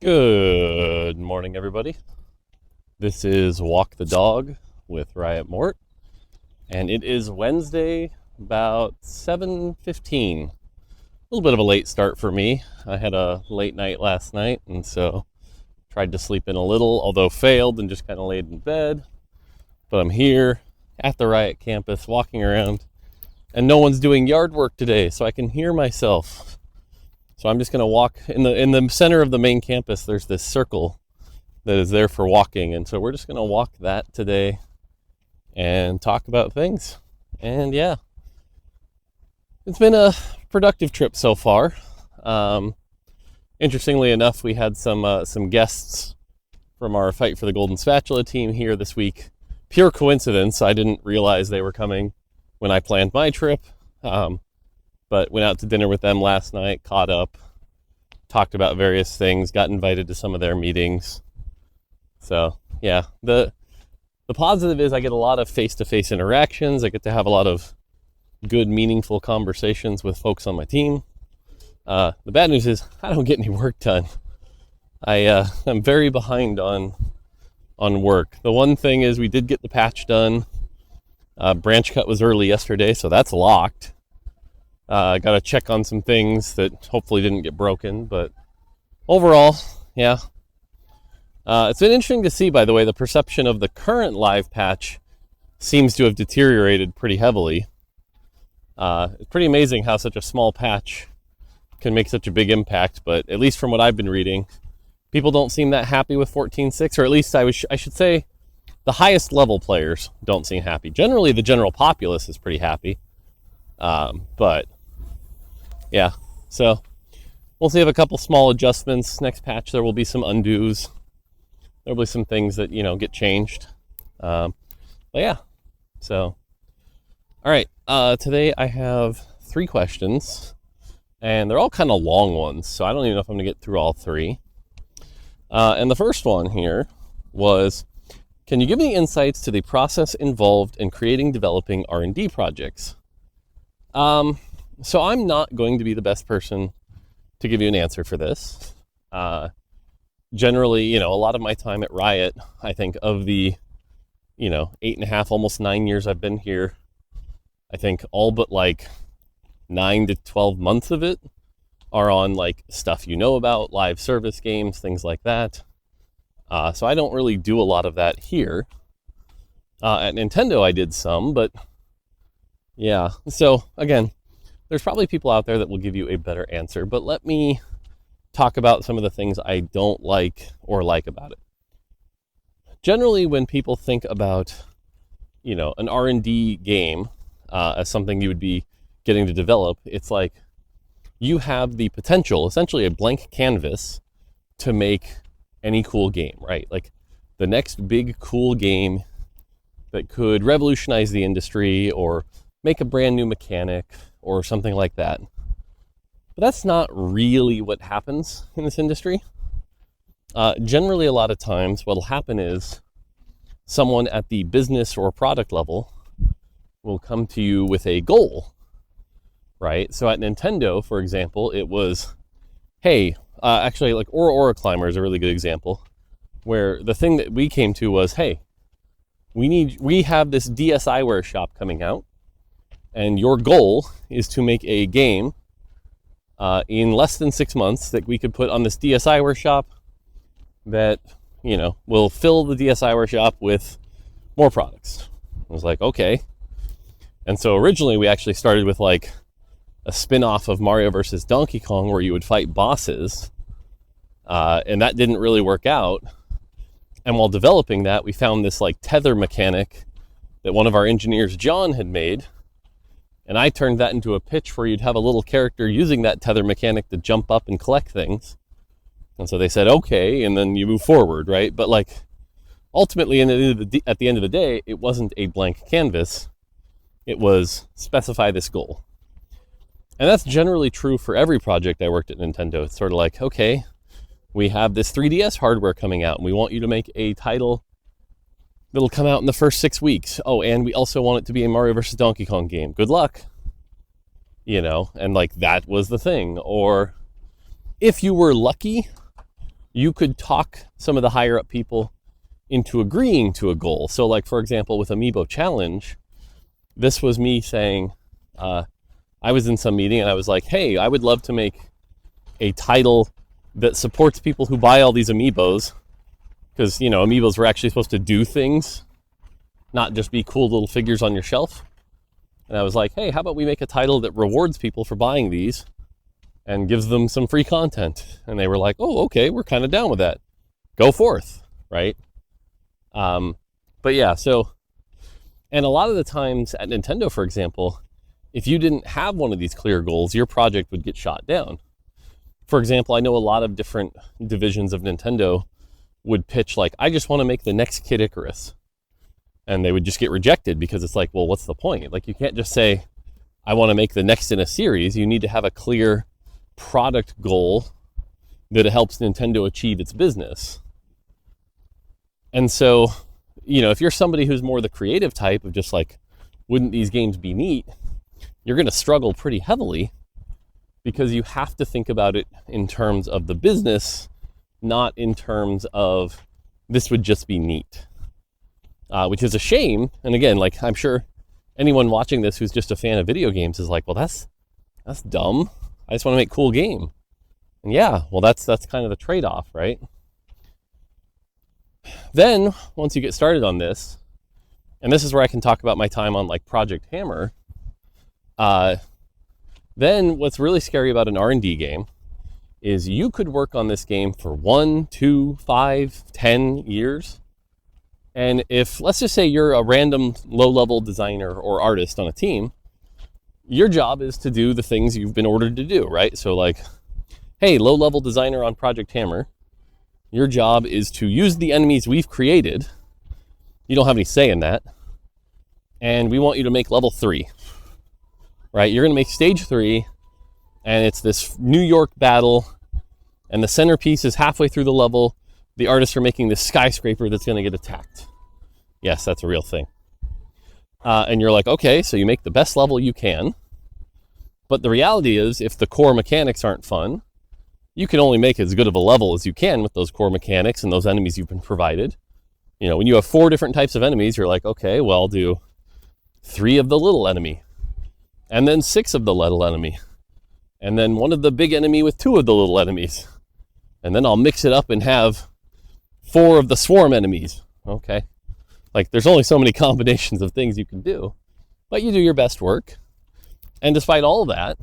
Good morning, everybody. This is Walk the Dog with Riot Mort, and it is Wednesday, about 7:15. A little bit of a late start for me. I had a late night last night, and so tried to sleep in a little, although failed and just kind of laid in bed. But I'm here at the Riot campus, walking around, and no one's doing yard work today, so I can hear myself. So I'm just going to walk in the center of the main campus. There's this circle that is there for walking, and so we're just going to walk that today and talk about things. And yeah, it's been a productive trip so far. Interestingly enough, we had some guests from our Fight for the Golden Spatula team here this week. Pure coincidence. I didn't realize they were coming when I planned my trip. But went out to dinner with them last night, caught up, talked about various things, got invited to some of their meetings. So yeah, the positive is I get a lot of face-to-face interactions. I get to have a lot of good, meaningful conversations with folks on my team. The bad news is I don't get any work done. I'm very behind on work. The one thing is we did get the patch done. Branch cut was early yesterday, so that's locked. Got to check on some things that hopefully didn't get broken, but overall, yeah. It's been interesting to see, by the way, the perception of the current live patch seems to have deteriorated pretty heavily. It's pretty amazing how such a small patch can make such a big impact, but at least from what I've been reading, people don't seem that happy with 14.6, or at least I should say the highest level players don't seem happy. Generally, the general populace is pretty happy. But yeah, so we'll see if a couple small adjustments. Next patch, there will be some undos. There'll be some things that, get changed. But yeah, so, all right. Today I have 3 questions, and they're all kind of long ones, so I don't even know if I'm going to get through all 3. And the first one here was, can you give me insights to the process involved in creating, developing R&D projects? So I'm not going to be the best person to give you an answer for this. Generally, a lot of my time at Riot, I think of the, 8.5, almost 9 years I've been here, I think all but 9 to 12 months of it are on stuff about, live service games, things like that. So I don't really do a lot of that here. At Nintendo I did some, but yeah, so again, there's probably people out there that will give you a better answer, but let me talk about some of the things I don't like or like about it. Generally, when people think about, an R&D game as something you would be getting to develop, it's like you have the potential, essentially a blank canvas, to make any cool game, right? Like the next big cool game that could revolutionize the industry or make a brand new mechanic or something like that. But that's not really what happens in this industry. Generally, a lot of times what'll happen is someone at the business or product level will come to you with a goal, right? So at Nintendo, for example, it was, hey, actually Aura Climber is a really good example, where the thing that we came to was, hey, we have this DSiWare shop coming out, and your goal is to make a game in less than 6 months that we could put on this DSiWare shop that, will fill the DSiWare shop with more products. I was like, okay. And so originally we actually started with a spin-off of Mario versus Donkey Kong where you would fight bosses. And that didn't really work out. And while developing that, we found this tether mechanic that one of our engineers, John, had made. And I turned that into a pitch where you'd have a little character using that tether mechanic to jump up and collect things. And so they said, okay, and then you move forward, right? But ultimately, at the end of the day, it wasn't a blank canvas. It was specify this goal. And that's generally true for every project I worked at Nintendo. It's sort of okay, we have this 3DS hardware coming out, and we want you to make a title that'll come out in the first 6 weeks. Oh, and we also want it to be a Mario versus Donkey Kong game. Good luck. And that was the thing. Or if you were lucky, you could talk some of the higher up people into agreeing to a goal. So like, for example, with Amiibo Challenge, this was me saying, I was in some meeting and I was like, hey, I would love to make a title that supports people who buy all these Amiibos, because, you know, Amiibos were actually supposed to do things, not just be cool little figures on your shelf. And I was like, hey, how about we make a title that rewards people for buying these and gives them some free content? And they were like, oh, okay, we're kind of down with that. Go forth, right? But yeah, so, and a lot of the times at Nintendo, for example, if you didn't have one of these clear goals, your project would get shot down. For example, I know a lot of different divisions of Nintendo would pitch like, I just want to make the next Kid Icarus. And they would just get rejected because it's like, well, what's the point? Like, you can't just say, I want to make the next in a series. You need to have a clear product goal that helps Nintendo achieve its business. And so, you know, if you're somebody who's more the creative type of just like, wouldn't these games be neat? You're going to struggle pretty heavily because you have to think about it in terms of the business, not in terms of this would just be neat, which is a shame. And again, like, I'm sure anyone watching this who's just a fan of video games is like, well, that's dumb. I just want to make a cool game. And yeah, well, that's kind of the trade-off, right? Then once you get started on this, and this is where I can talk about my time on like Project Hammer, then what's really scary about an R&D game is you could work on this game for 1, 2, 5, 10 years. And if, let's just say you're a random low-level designer or artist on a team, your job is to do the things you've been ordered to do, right? So like, hey, low-level designer on Project Hammer, your job is to use the enemies we've created. You don't have any say in that. And we want you to make level 3. Right, you're going to make stage 3, and it's this New York battle, and the centerpiece is halfway through the level. The artists are making this skyscraper that's going to get attacked. Yes, that's a real thing. And you're like, okay, so you make the best level you can. But the reality is, if the core mechanics aren't fun, you can only make as good of a level as you can with those core mechanics and those enemies you've been provided. You know, when you have 4 different types of enemies, you're like, okay, well, I'll do 3 of the little enemy, and then 6 of the little enemy, and then 1 of the big enemy with 2 of the little enemies. And then I'll mix it up and have 4 of the swarm enemies. Okay. Like, there's only so many combinations of things you can do, but you do your best work. And despite all that,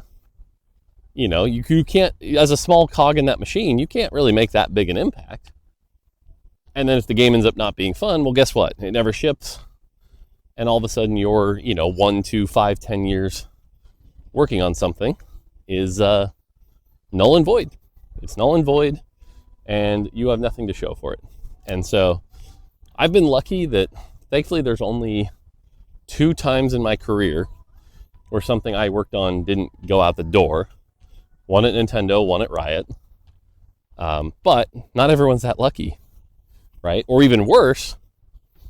you know, you can't, as a small cog in that machine, you can't really make that big an impact. And then if the game ends up not being fun, well, guess what? It never ships. And all of a sudden you're, 1, 2, 5, 10 years working on something is null and void. It's null and void, and you have nothing to show for it. And so I've been lucky that thankfully there's only 2 times in my career where something I worked on didn't go out the door. One at Nintendo, one at Riot. But not everyone's that lucky, right? Or even worse,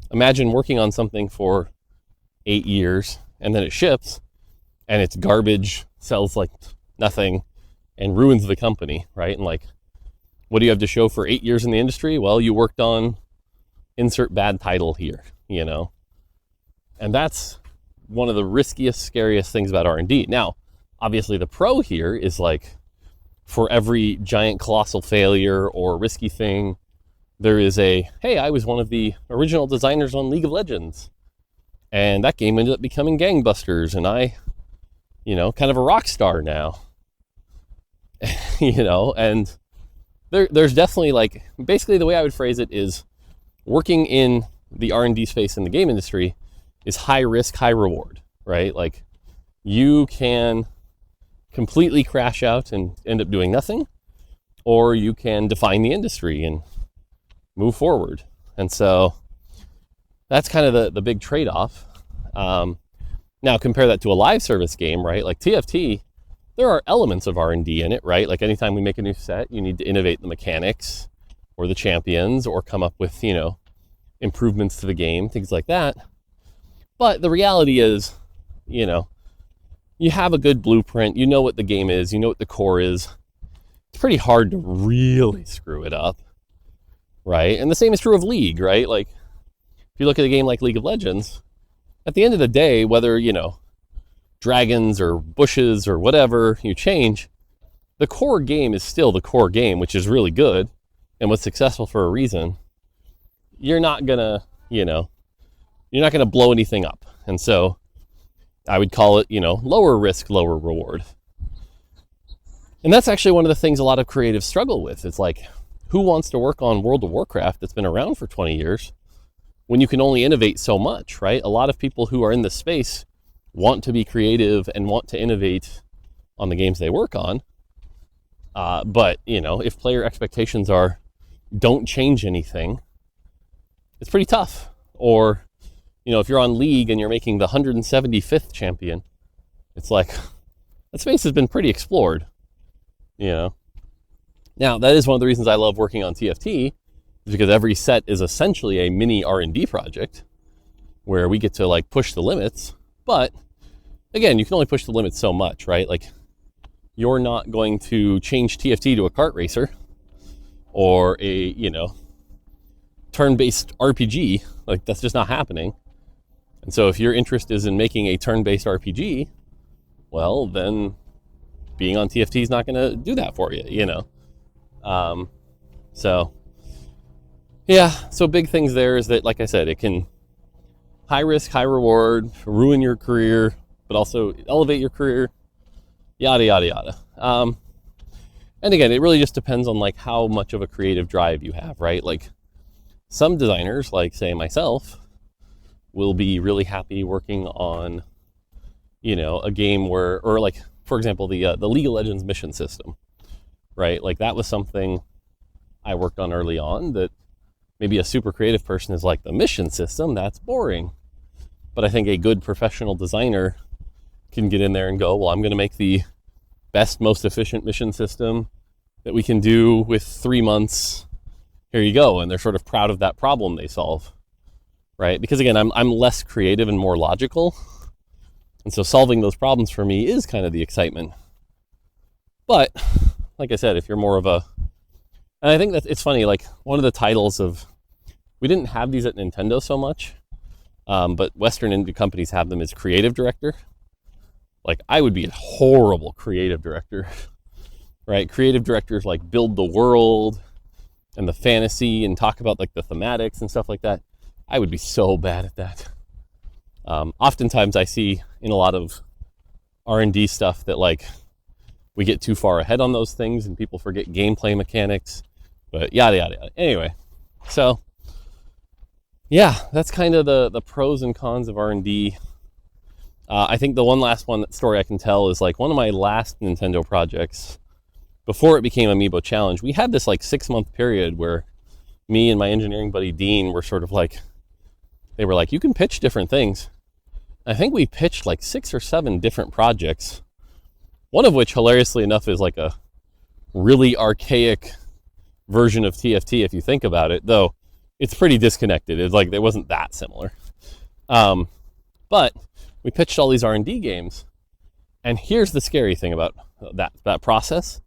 imagine working on something for 8 years and then it ships and it's garbage, sells like nothing, and ruins the company, right? And like, what do you have to show for 8 years in the industry? Well, you worked on insert bad title here, And that's one of the riskiest, scariest things about R&D. Now, obviously the pro here is like, for every giant colossal failure or risky thing, there is hey, I was one of the original designers on League of Legends, and that game ended up becoming gangbusters, and I, kind of a rock star now. And there's definitely like, basically the way I would phrase it is, working in the R&D space in the game industry is high risk, high reward, right? Like, you can completely crash out and end up doing nothing, or you can define the industry and move forward. And so that's kind of the big trade-off. Now compare that to a live service game, right? Like TFT, there are elements of R&D in it, right? Like anytime we make a new set, you need to innovate the mechanics or the champions or come up with, improvements to the game, things like that. But the reality is, you have a good blueprint, you know what the game is, you know what the core is. It's pretty hard to really screw it up. right? And the same is true of League, right? Like, if you look at a game like League of Legends, at the end of the day, whether, dragons or bushes or whatever you change, the core game is still the core game, which is really good and was successful for a reason. You're not gonna, blow anything up. And so I would call it, lower risk, lower reward. And that's actually one of the things a lot of creatives struggle with. It's like, who wants to work on World of Warcraft that's been around for 20 years when you can only innovate so much, right? A lot of people who are in this space want to be creative and want to innovate on the games they work on. But, if player expectations are, don't change anything, it's pretty tough. Or, if you're on League and you're making the 175th champion, it's like, that space has been pretty explored, Now, that is one of the reasons I love working on TFT, is because every set is essentially a mini R&D project where we get to, like, push the limits. But, again, you can only push the limits so much, right? Like, you're not going to change TFT to a kart racer or a, turn-based RPG. Like, that's just not happening. And so if your interest is in making a turn-based RPG, well, then being on TFT is not going to do that for you, So big things there is that, like I said, it can high risk, high reward, ruin your career, but also elevate your career, yada, yada, yada. And again, it really just depends on, like, how much of a creative drive you have, right? Like, some designers, like, say, myself, will be really happy working on, a game where, or like, for example, the League of Legends mission system, right? Like, that was something I worked on early on that maybe a super creative person is like, the mission system, that's boring. But I think a good professional designer can get in there and go, well, I'm going to make the best, most efficient mission system that we can do with 3 months. Here you go. And they're sort of proud of that problem they solve, right? Because again, I'm less creative and more logical. And so solving those problems for me is kind of the excitement. But like I said, if you're more of a, and I think that it's funny, like, one of the titles of, we didn't have these at Nintendo so much, but Western indie companies have them as creative director. Like, I would be a horrible creative director, right? Creative directors, like, build the world and the fantasy and talk about, like, the thematics and stuff like that. I would be so bad at that. Oftentimes I see in a lot of R&D stuff that, like, we get too far ahead on those things and people forget gameplay mechanics, but yada, yada, yada. Anyway, so yeah, that's kind of the pros and cons of R&D. I think the one last story I can tell is, like, one of my last Nintendo projects, before it became Amiibo Challenge, we had this, like, 6-month period where me and my engineering buddy Dean were sort of like, they were like, you can pitch different things. I think we pitched like 6 or 7 different projects, one of which, hilariously enough, is like a really archaic version of TFT if you think about it, though it's pretty disconnected. It's like, it wasn't that similar. But we pitched all these R&D games, and here's the scary thing about that process,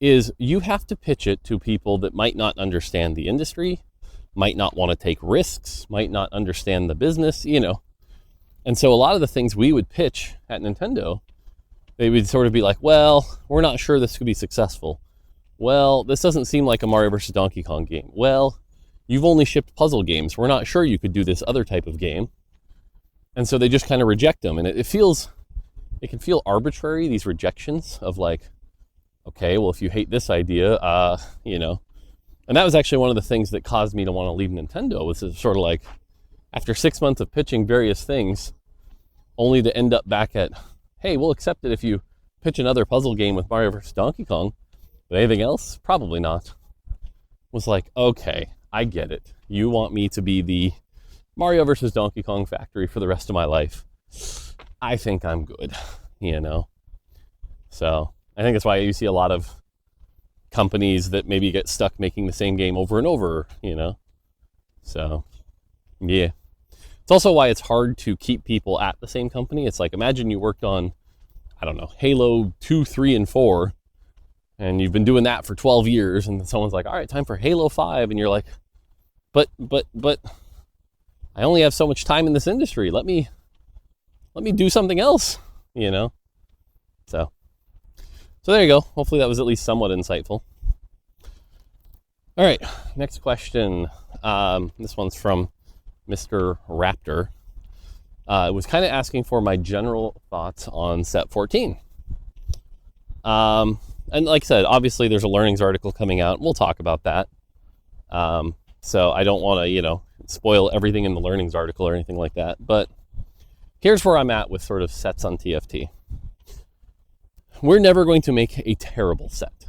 is you have to pitch it to people that might not understand the industry, might not want to take risks, might not understand the business, And so a lot of the things we would pitch at Nintendo, they would sort of be like, well, we're not sure this could be successful. Well, this doesn't seem like a Mario vs. Donkey Kong game. Well, you've only shipped puzzle games. We're not sure you could do this other type of game. And so they just kind of reject them. And it can feel arbitrary, these rejections of, like, okay, well, if you hate this idea, And that was actually one of the things that caused me to want to leave Nintendo, was sort of like, after 6 months of pitching various things, only to end up back at, hey, we'll accept it if you pitch another puzzle game with Mario vs. Donkey Kong, but anything else? Probably not. Was like, okay, I get it. You want me to be the Mario vs. Donkey Kong factory for the rest of my life. I think I'm good, So I think that's why you see a lot of companies that maybe get stuck making the same game over and over, So, yeah. It's also why it's hard to keep people at the same company. It's like, imagine you worked on, I don't know, Halo 2, 3, and 4, and you've been doing that for 12 years, and then someone's like, all right, time for Halo 5, and you're like, but I only have so much time in this industry. Let me do something else, you know? So there you go. Hopefully that was at least somewhat insightful. All right, next question. This one's from Mr. Raptor. It was kind of asking for my general thoughts on set 14. And like I said, obviously there's a learnings article coming out. We'll talk about that. So I don't want to, spoil everything in the learnings article or anything like that. But here's where I'm at with sort of sets on TFT. We're never going to make a terrible set.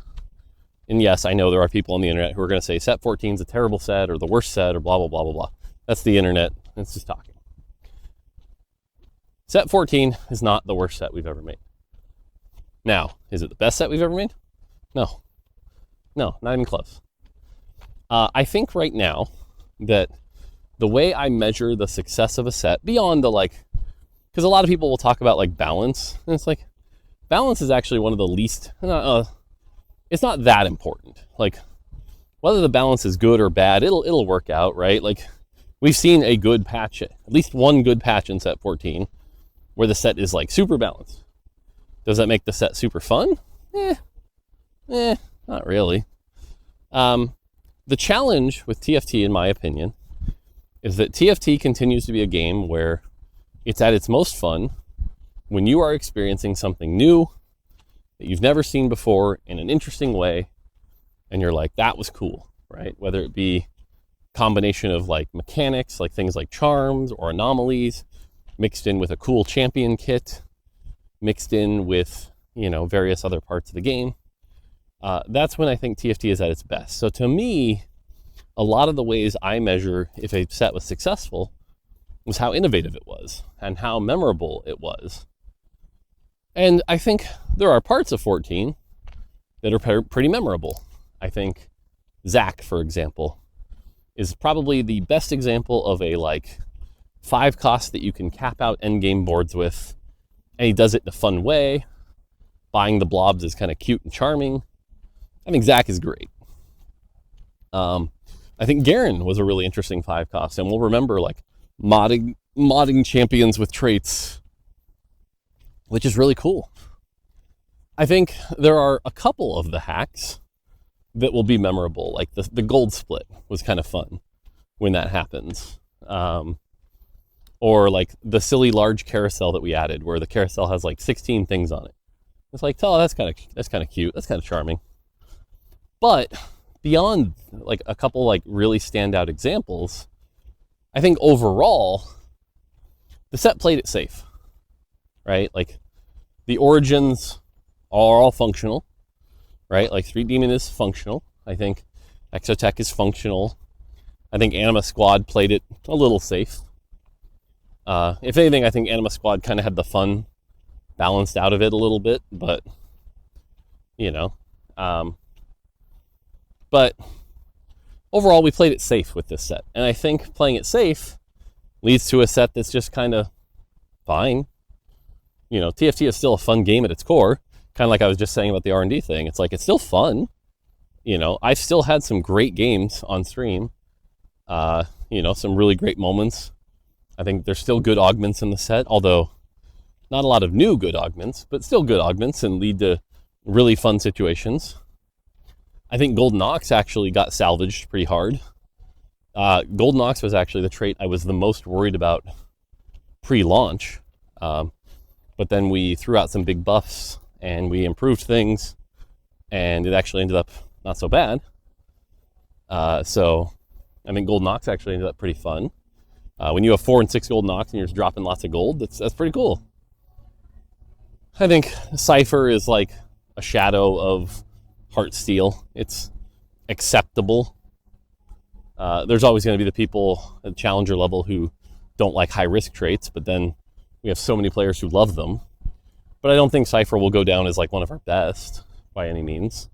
And yes, I know there are people on the internet who are going to say set 14 is a terrible set or the worst set or blah, blah, blah, blah, blah. That's the internet. It's just talking. Set 14 is not the worst set we've ever made. Now, is it the best set we've ever made? No, not even close. I think right now that the way I measure the success of a set, beyond the because a lot of people will talk about balance, and it's like, balance is actually one of the least, it's not that important. Whether the balance is good or bad, it'll work out, right? We've seen a good patch, at least one good patch in set 14, where the set is super balanced. Does that make the set super fun? Not really. The challenge with TFT, in my opinion, is that TFT continues to be a game where it's at its most fun when you are experiencing something new that you've never seen before in an interesting way, and you're like, that was cool, right? Whether it be combination of mechanics, things like charms or anomalies, mixed in with a cool champion kit, mixed in with, various other parts of the game. That's when I think TFT is at its best. So to me, a lot of the ways I measure if a set was successful was how innovative it was and how memorable it was. And I think there are parts of 14 that are pretty memorable. I think Zac, for example, is probably the best example of a 5 cost that you can cap out endgame boards with, and he does it in a fun way. Buying the blobs is kind of cute and charming. I think Zac is great. I think Garen was a really interesting 5 cost, and we'll remember modding champions with traits, which is really cool. I think there are a couple of the hacks that will be memorable, the gold split was kind of fun when that happens. Or the silly large carousel that we added, where the carousel has 16 things on it. It's that's kind of cute, that's kind of charming. But beyond a couple really standout examples, I think overall the set played it safe, right? The origins are all functional, right? Street Demon is functional. I think Exotech is functional. I think Anima Squad played it a little safe. If anything, I think Anima Squad kind of had the fun balanced out of it a little bit, but but overall we played it safe with this set. And I think playing it safe leads to a set that's just kind of fine. TFT is still a fun game at its core, kind of like I was just saying about the R&D thing. It's it's still fun. I've still had some great games on stream, some really great moments. I think there's still good augments in the set, although not a lot of new good augments, but still good augments and lead to really fun situations. I think Golden Ox actually got salvaged pretty hard. Golden Ox was actually the trait I was the most worried about pre-launch. But then we threw out some big buffs and we improved things, and it actually ended up not so bad. So I think Golden Ox actually ended up pretty fun. When you have 4 and 6 Golden Ox and you're just dropping lots of gold, that's pretty cool. I think Cypher is a shadow of Heartsteel. It's acceptable. There's always going to be the people at challenger level who don't like high risk traits, but then we have so many players who love them. But I don't think Cypher will go down as one of our best by any means.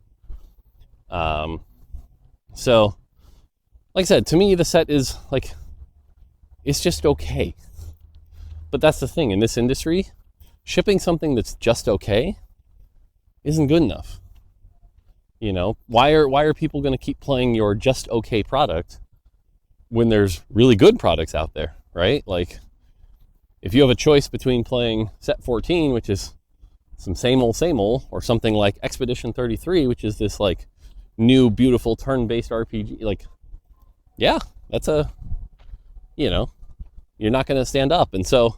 So, like I said, to me the set is it's just okay. But that's the thing, in this industry, shipping something that's just okay isn't good enough. You know, why are people going to keep playing your just okay product when there's really good products out there, right? Like, if you have a choice between playing set 14, which is some same old, or something like Expedition 33, which is this like new beautiful turn-based RPG, like, yeah, that's you know, you're not going to stand up. And so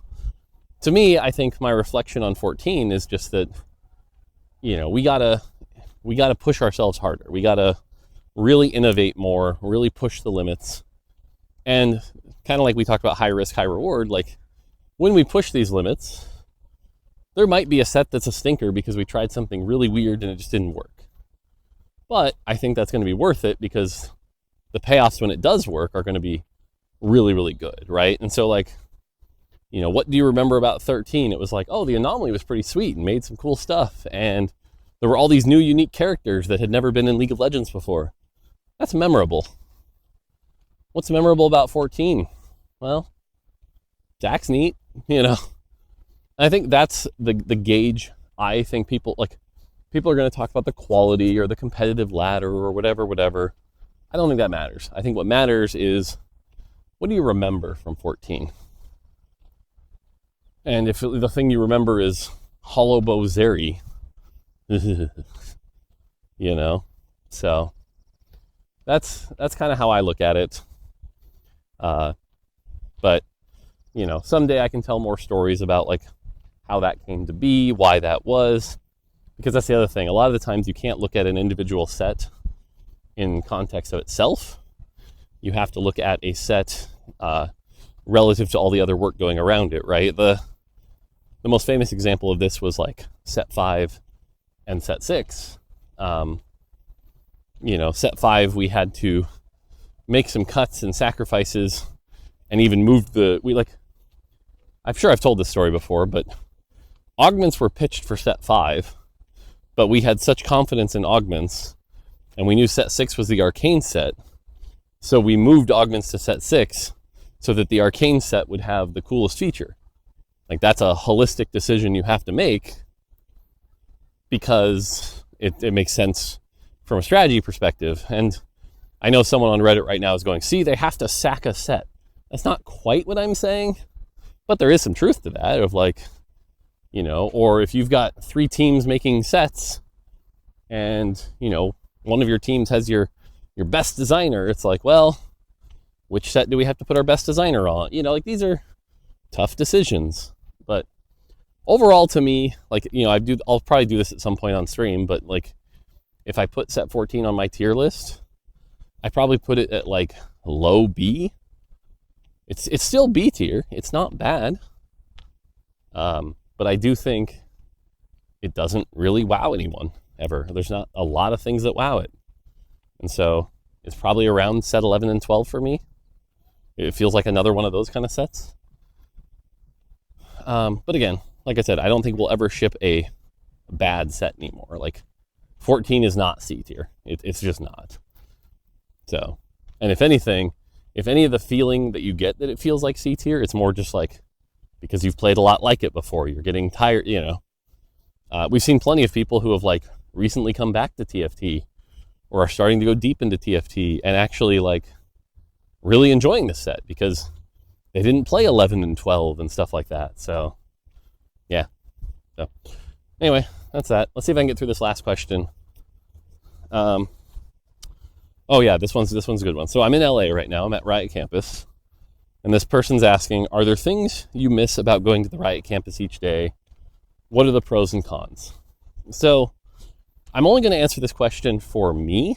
to me, I think my reflection on 14 is just that, you know, we gotta push ourselves harder. We gotta really innovate more, really push the limits. And kind of like we talked about high risk, high reward, like when we push these limits, there might be a set that's a stinker because we tried something really weird and it just didn't work. But I think that's going to be worth it because the payoffs when it does work are going to be really, really good, right? And so, like, you know, what do you remember about 13? It was like, oh, the anomaly was pretty sweet and made some cool stuff. And there were all these new unique characters that had never been in League of Legends before. That's memorable. What's memorable about 14? Well, Jack's neat, you know. And I think that's the gauge. I think people are going to talk about the quality or the competitive ladder or whatever. I don't think that matters. I think what matters is, what do you remember from 14? And if the thing you remember is Hollowbow Zeri, you know, so that's kind of how I look at it. But, you know, someday I can tell more stories about like how that came to be, why that was, because that's the other thing. A lot of the times you can't look at an individual set in context of itself. You have to look at a set relative to all the other work going around it, right? The most famous example of this was like set 5 and set 6. You know, set 5, we had to make some cuts and sacrifices and even moved I'm sure I've told this story before, but augments were pitched for set 5, but we had such confidence in augments and we knew set 6 was the arcane set. So we moved augments to set 6 so that the arcane set would have the coolest feature. Like, that's a holistic decision you have to make because it makes sense from a strategy perspective. And I know someone on Reddit right now is going, see, they have to sack a set. That's not quite what I'm saying, but there is some truth to that of like, you know, or if you've got 3 teams making sets and, you know, one of your teams has your best designer, it's like, well, which set do we have to put our best designer on? You know, like, these are tough decisions. But overall, to me, like, you know, I'll probably do this at some point on stream, but like, if I put set 14 on my tier list, I probably put it at like low B. It's still B tier. It's not bad. But I do think it doesn't really wow anyone ever. There's not a lot of things that wow it. And so it's probably around set 11 and 12 for me. It feels like another one of those kind of sets. But again, like I said, I don't think we'll ever ship a bad set anymore. Like, 14 is not C tier. It's just not. So, and if anything, if any of the feeling that you get that it feels like C tier, it's more just like because you've played a lot like it before. You're getting tired, you know. We've seen plenty of people who have like recently come back to TFT or are starting to go deep into TFT and actually like really enjoying the set because they didn't play 11 and 12 and stuff like that. So, yeah. So, anyway, that's that. Let's see if I can get through this last question. Oh yeah, this one's a good one. So I'm in LA right now. I'm at Riot Campus. And this person's asking, are there things you miss about going to the Riot Campus each day? What are the pros and cons? So I'm only going to answer this question for me,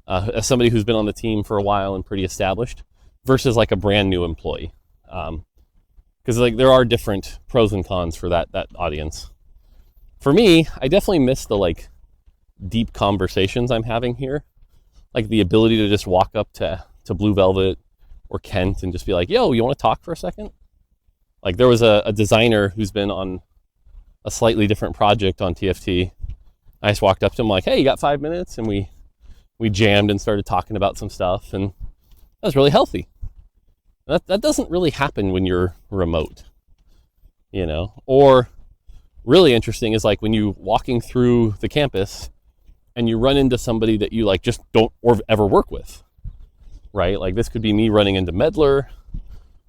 as somebody who's been on the team for a while and pretty established, versus like a brand new employee. Because like there are different pros and cons for that audience. For me, I definitely miss the like deep conversations I'm having here. Like the ability to just walk up to Blue Velvet or Kent and just be like, yo, you want to talk for a second? Like there was a designer who's been on a slightly different project on TFT. I just walked up to him like, hey, you got 5 minutes? And we jammed and started talking about some stuff, and that was really healthy. That doesn't really happen when you're remote, you know? Or really interesting is like when you walking through the campus and you run into somebody that you like just don't or ever work with, right? Like this could be me running into Medler,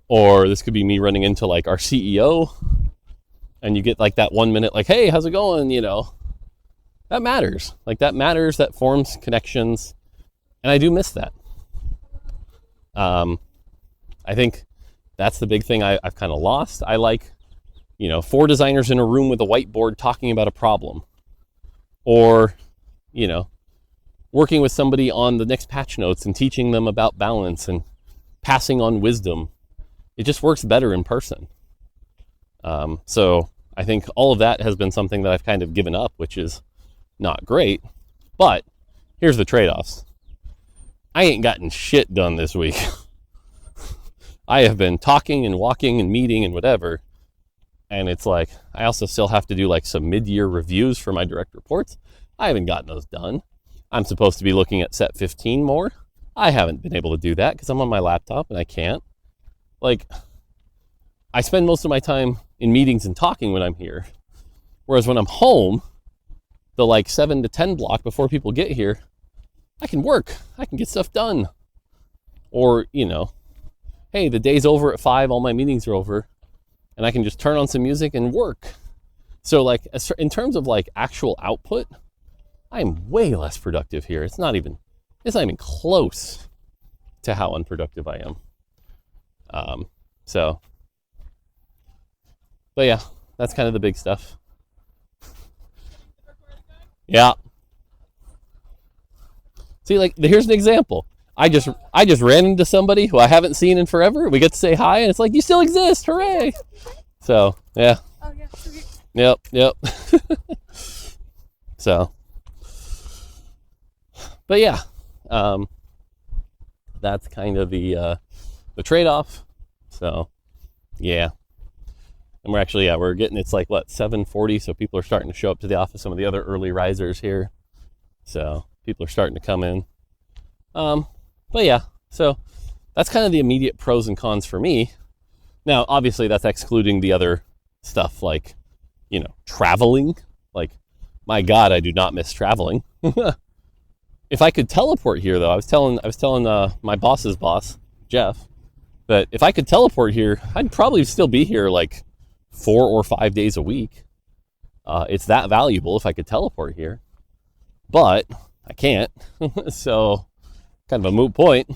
or this could be me running into like our CEO, and you get like that 1 minute like, hey, how's it going? You know, that matters. Like that matters, that forms connections. And I do miss that. I think that's the big thing I've kind of lost. I like, you know, 4 designers in a room with a whiteboard talking about a problem, or, you know, working with somebody on the next patch notes and teaching them about balance and passing on wisdom. It just works better in person. So I think all of that has been something that I've kind of given up, which is not great. But here's the trade-offs. I ain't gotten shit done this week. I have been talking and walking and meeting and whatever. And it's like, I also still have to do like some mid-year reviews for my direct reports. I haven't gotten those done. I'm supposed to be looking at set 15 more. I haven't been able to do that because I'm on my laptop and I can't. Like, I spend most of my time in meetings and talking when I'm here. Whereas when I'm home, the like 7 to 10 block before people get here, I can work. I can get stuff done. Or, you know, hey, the day's over at 5, all my meetings are over, and I can just turn on some music and work. So like in terms of like actual output, I'm way less productive here. It's not even close to how unproductive I am. But yeah, that's kind of the big stuff. Yeah. See, like here's an example. I just ran into somebody who I haven't seen in forever. We get to say hi, and it's like, you still exist, hooray! So yeah. Oh yeah. Okay. Yep. So, but yeah, that's kind of the trade-off. So yeah, and we're actually we're getting, it's like what, 7:40, so people are starting to show up to the office. Some of the other early risers here, so people are starting to come in. But yeah, so that's kind of the immediate pros and cons for me. Now, obviously, that's excluding the other stuff like, you know, traveling. Like, my God, I do not miss traveling. If I could teleport here, though, I was telling my boss's boss, Jeff, that if I could teleport here, I'd probably still be here like 4 or 5 days a week. It's that valuable if I could teleport here, but I can't. So kind of a moot point,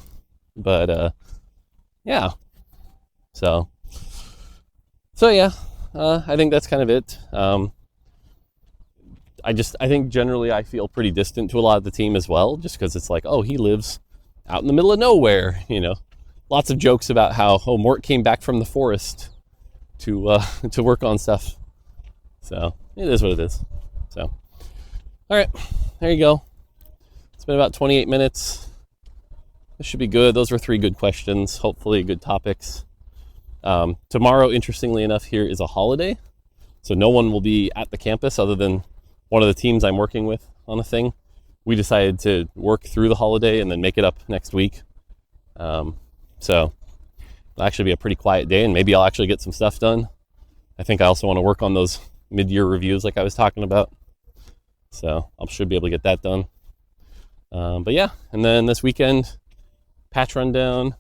but yeah. So yeah, I think that's kind of it. I think generally I feel pretty distant to a lot of the team as well, just because it's like, oh, he lives out in the middle of nowhere, you know. Lots of jokes about how, oh, Mort came back from the forest to work on stuff. So it is what it is. So, all right, there you go. It's been about 28 minutes. This should be good. Those were 3 good questions, hopefully good topics. Tomorrow, interestingly enough, here is a holiday. So no one will be at the campus other than one of the teams I'm working with on a thing. We decided to work through the holiday and then make it up next week. So it'll actually be a pretty quiet day, and maybe I'll actually get some stuff done. I think I also want to work on those mid-year reviews like I was talking about. So I should be able to get that done. But yeah, and then this weekend, patch rundown.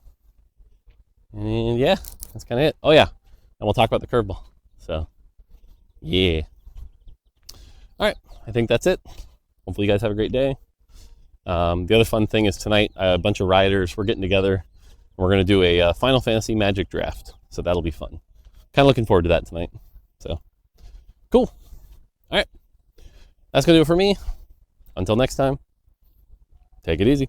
And yeah, that's kind of it. Oh yeah, and we'll talk about the curveball. So yeah. All right, I think that's it. Hopefully you guys have a great day. The other fun thing is tonight, a bunch of rioters, we're getting together. We're going to do a Final Fantasy Magic draft. So that'll be fun. Kind of looking forward to that tonight. So, cool. All right. That's going to do it for me. Until next time, take it easy.